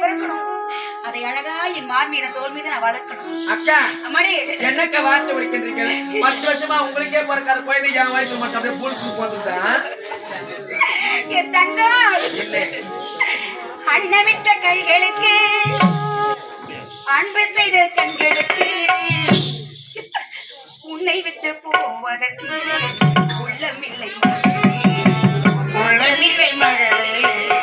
பிறக்கணும். அதை அழகா என் மார் மீத தோல் மீது நான் வளர்க்கணும். அக்கா அம்மாடி என்னக்கா வார்த்தை வைக்கின்றீங்க? 10 வருஷமா உங்களுக்கே பிறக்காத குழந்தை என் வயசுல மட்டும் அப்படியே பூலுக்கு போந்துட்டான். என் தங்கம் இல்லை அன்னமிட்ட கைகளுக்கு அன்பு செய்த கண்களுக்கு உன்னை விட்டு போவதற்கு உள்ளமில்லை உள்ளமில்லை மகளே.